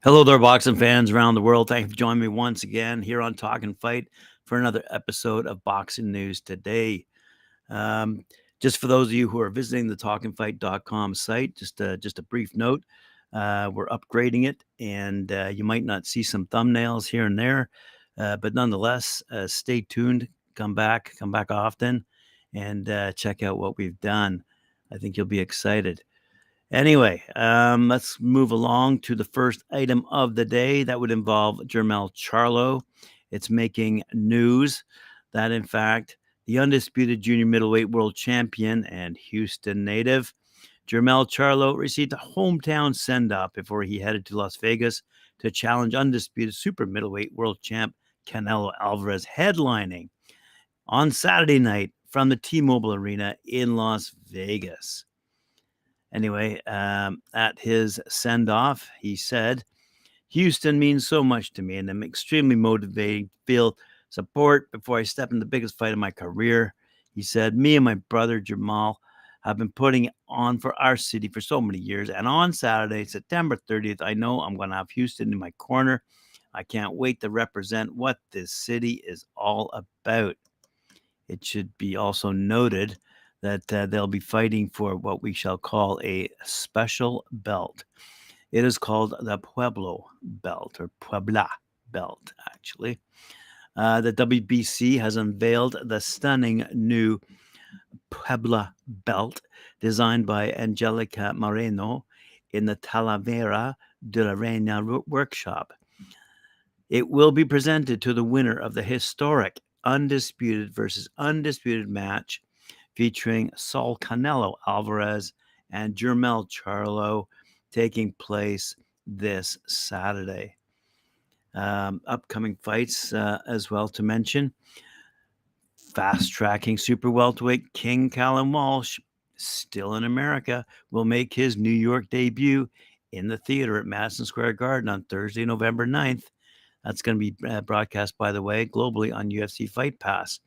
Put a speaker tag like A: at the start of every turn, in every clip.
A: Hello there, boxing fans around the world. Thank you for joining me once again here on Talkin Fight for another episode of Boxing News Today. Um, just for those of you who are visiting the talkinfight.com site, just a brief note. We're upgrading it, and you might not see some thumbnails here and there, but nonetheless, stay tuned. Come back often, and check out what we've done. I think you'll be excited. Anyway, let's move along to the first item of the day. That would involve Jermell Charlo. It's making news that, in fact, the undisputed junior middleweight world champion and Houston native, Jermell Charlo, received a hometown send-off before he headed to Las Vegas to challenge undisputed super middleweight world champ Canelo Alvarez, headlining on Saturday night from the T-Mobile Arena in Las Vegas. Anyway, at his send off, he said, Houston means so much to me, and I'm extremely motivated to feel support before I step in the biggest fight of my career. He said, me and my brother Jermall have been putting it on for our city for so many years. And on Saturday, September 30th, I know I'm going to have Houston in my corner. I can't wait to represent what this city is all about. It should be also noted that they'll be fighting for what we shall call a special belt. It is called the Pueblo belt, or Puebla belt, actually. The WBC has unveiled the stunning new Puebla belt designed by Angelica Moreno in the Talavera de la Reina workshop. It will be presented to the winner of the historic undisputed versus undisputed match featuring Saul Canelo Alvarez and Jermell Charlo, taking place this Saturday. Upcoming fights as well to mention. Fast-tracking super welterweight King Callum Walsh, still in America, will make his New York debut in the theater at Madison Square Garden on Thursday, November 9th. That's going to be broadcast, by the way, globally on UFC Fight Pass.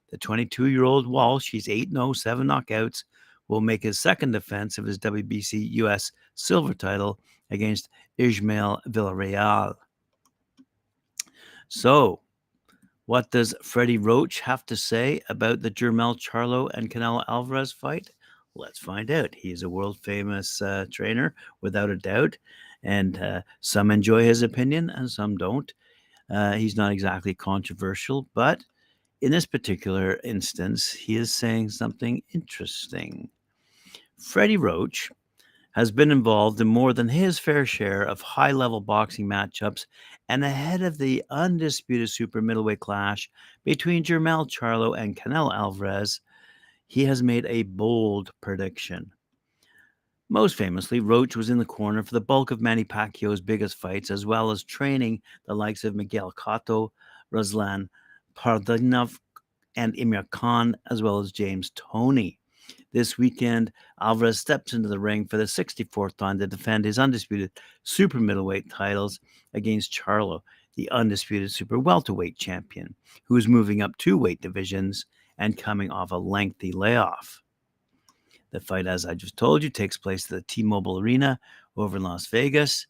A: The 22-year-old Walsh, he's 8-0, 7 knockouts, will make his second defense of his WBC US silver title against Ismael Villarreal. So, what does Freddie Roach have to say about the Jermell Charlo and Canelo Alvarez fight? Let's find out. He's a world-famous trainer, without a doubt, and some enjoy his opinion and some don't. He's not exactly controversial, but in this particular instance, he is saying something interesting. Freddie Roach has been involved in more than his fair share of high-level boxing matchups, and ahead of the undisputed super middleweight clash between Jermell Charlo and Canelo Alvarez, he has made a bold prediction. Most famously, Roach was in the corner for the bulk of Manny Pacquiao's biggest fights, as well as training the likes of Miguel Cotto, Ruslan Pardinov, and Emir Khan, as well as James Toney. This weekend, Alvarez steps into the ring for the 64th time to defend his undisputed super middleweight titles against Charlo, the undisputed super welterweight champion, who is moving up 2 weight divisions and coming off a lengthy layoff. The fight, as I just told you, takes place at the T-Mobile Arena over in Las Vegas,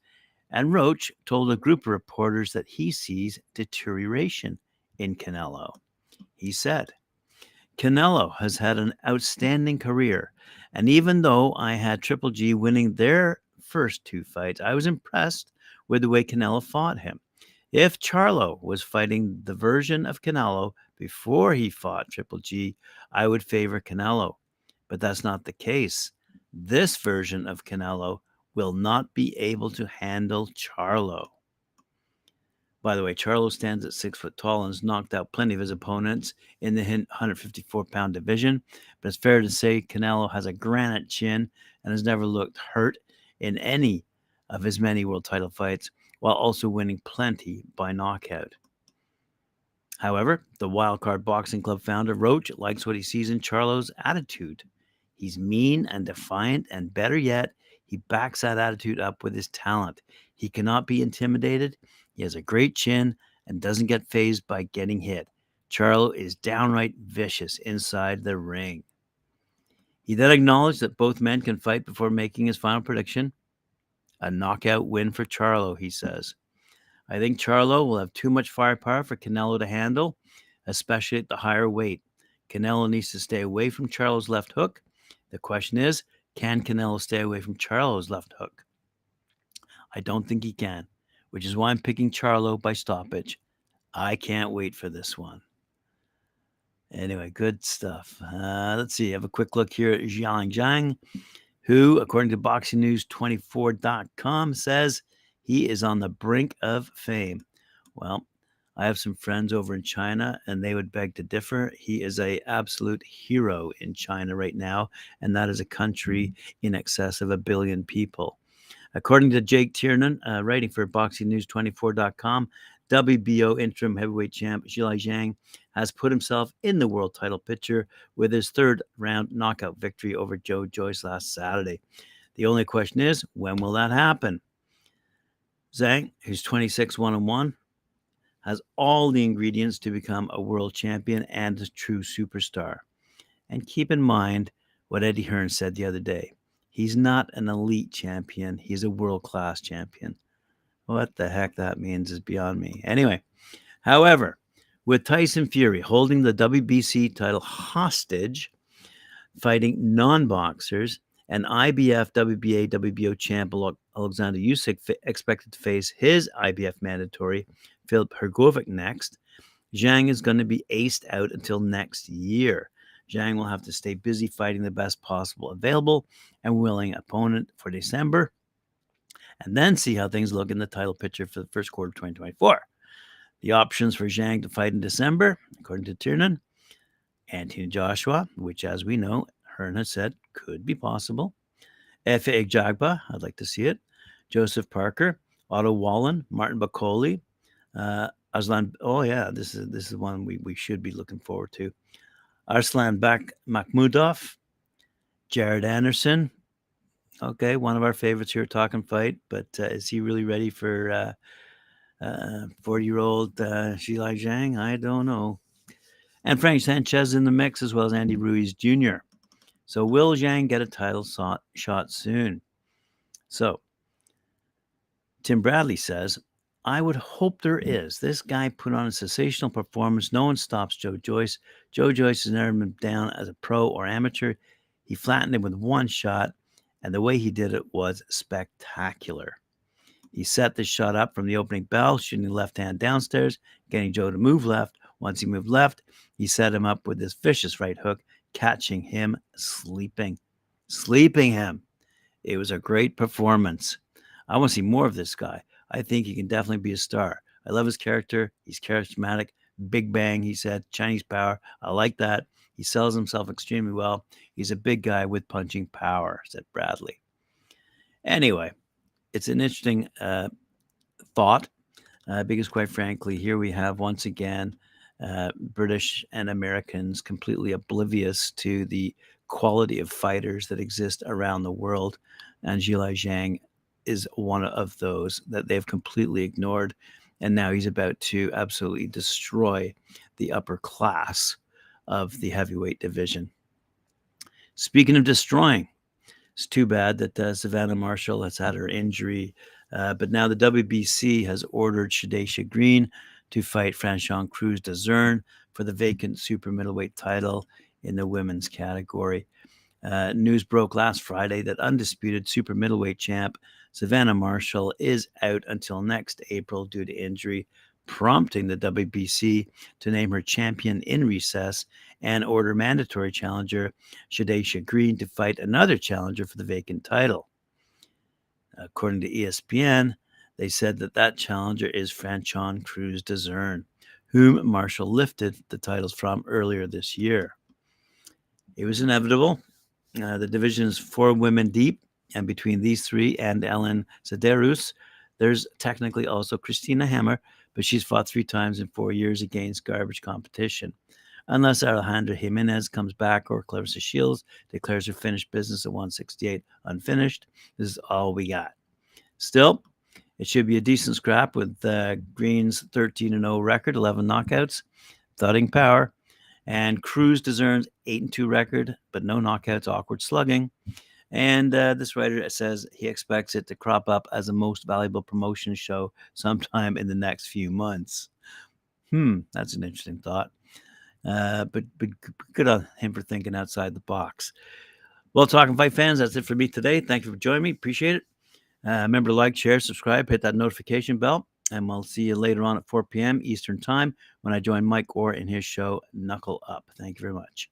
A: and Roach told a group of reporters that he sees deterioration in Canelo. He said, Canelo has had an outstanding career, and even though I had Triple G winning their first 2 fights, I was impressed with the way Canelo fought him. If Charlo was fighting the version of Canelo before he fought Triple G, I would favor Canelo. But that's not the case. This version of Canelo will not be able to handle Charlo. By the way, Charlo stands at 6 foot tall and has knocked out plenty of his opponents in the 154-pound division. But it's fair to say Canelo has a granite chin and has never looked hurt in any of his many world title fights, while also winning plenty by knockout. However, the Wildcard Boxing Club founder Roach likes what he sees in Charlo's attitude. He's mean and defiant, and better yet, he backs that attitude up with his talent. He cannot be intimidated. He has a great chin and doesn't get fazed by getting hit. Charlo is downright vicious inside the ring. He then acknowledged that both men can fight before making his final prediction. A knockout win for Charlo, he says. I think Charlo will have too much firepower for Canelo to handle, especially at the higher weight. Canelo needs to stay away from Charlo's left hook. The question is, can Canelo stay away from Charlo's left hook? I don't think he can, which is why I'm picking Charlo by stoppage. I can't wait for this one. Anyway, good stuff. Let's see. Have a quick look here at Zhilei Zhang, who, according to BoxingNews24.com, says he is on the brink of fame. Well, I have some friends over in China, and they would beg to differ. He is an absolute hero in China right now, and that is a country in excess of 1 billion people. According to Jake Tiernan, writing for BoxingNews24.com, WBO interim heavyweight champ Zhilei Zhang has put himself in the world title picture with his third round knockout victory over Joe Joyce last Saturday. The only question is, when will that happen? Zhang, who's 26-1-1, has all the ingredients to become a world champion and a true superstar. And keep in mind what Eddie Hearn said the other day. He's not an elite champion. He's a world-class champion. What the heck that means is beyond me. Anyway, however, with Tyson Fury holding the WBC title hostage, fighting non-boxers, and IBF, WBA, WBO champ Alexander Usyk expected to face his IBF mandatory Filip Hrgovic next, Zhang is going to be aced out until next year. Zhang will have to stay busy fighting the best possible available and willing opponent for December, and then see how things look in the title picture for the first quarter of 2024. The options for Zhang to fight in December, according to Tiernan, Anthony Joshua, which, as we know, Hearn has said could be possible. Efe Jagba, I'd like to see it. Joseph Parker, Otto Wallen, Martin Bakoli, Aslan. Oh yeah, this is one we should be looking forward to. Arslan Makhmudov, Jared Anderson. Okay, one of our favorites here, Talkin fight, but is he really ready for 40-year-old Zhilei Zhang? I don't know. And Frank Sanchez in the mix, as well as Andy Ruiz Jr. So will Zhang get a title shot soon? So Tim Bradley says, I would hope there is. This guy put on a sensational performance. No one stops Joe Joyce. Joe Joyce has never been down as a pro or amateur. He flattened him with one shot, and the way he did it was spectacular. He set the shot up from the opening bell, shooting the left hand downstairs, getting Joe to move left. Once he moved left, he set him up with this vicious right hook, catching him sleeping him. It was a great performance. I want to see more of this guy. I think he can definitely be a star. I love his character. He's charismatic. Big bang, he said. Chinese power. I like that. He sells himself extremely well. He's a big guy with punching power, said Bradley. Anyway, it's an interesting thought because, quite frankly, here we have once again British and Americans completely oblivious to the quality of fighters that exist around the world. And Zhilei Zhang is one of those that they've completely ignored. And now he's about to absolutely destroy the upper class of the heavyweight division. Speaking of destroying, it's too bad that Savannah Marshall has had her injury. But now the WBC has ordered Shadasia Green to fight Franchon Crews-Dezurn for the vacant super middleweight title in the women's category. News broke last Friday that undisputed super middleweight champ Savannah Marshall is out until next April due to injury, prompting the WBC to name her champion in recess and order mandatory challenger Shadasia Green to fight another challenger for the vacant title. According to ESPN, they said that challenger is Franchon Crews-Dezurn, whom Marshall lifted the titles from earlier this year. It was inevitable. The division is 4 women deep, and between these 3 and Ellen Zederus, there's technically also Christina Hammer, but she's fought 3 times in 4 years against garbage competition. Unless Alejandra Jimenez comes back or Clarissa Shields declares her finished business at 168 unfinished, this is all we got. Still, it should be a decent scrap with Green's 13-0 record, 11 knockouts, thudding power, and Crews-Dezurn's 8-2 record, but no knockouts, awkward slugging. And this writer says he expects it to crop up as a most valuable promotion show sometime in the next few months. That's an interesting thought. But good on him for thinking outside the box. Well, Talking Fight fans, that's it for me today. Thank you for joining me. Appreciate it. Remember to like, share, subscribe, hit that notification bell, and we'll see you later on at 4 p.m. Eastern Time when I join Mike Orr in his show, Knuckle Up. Thank you very much.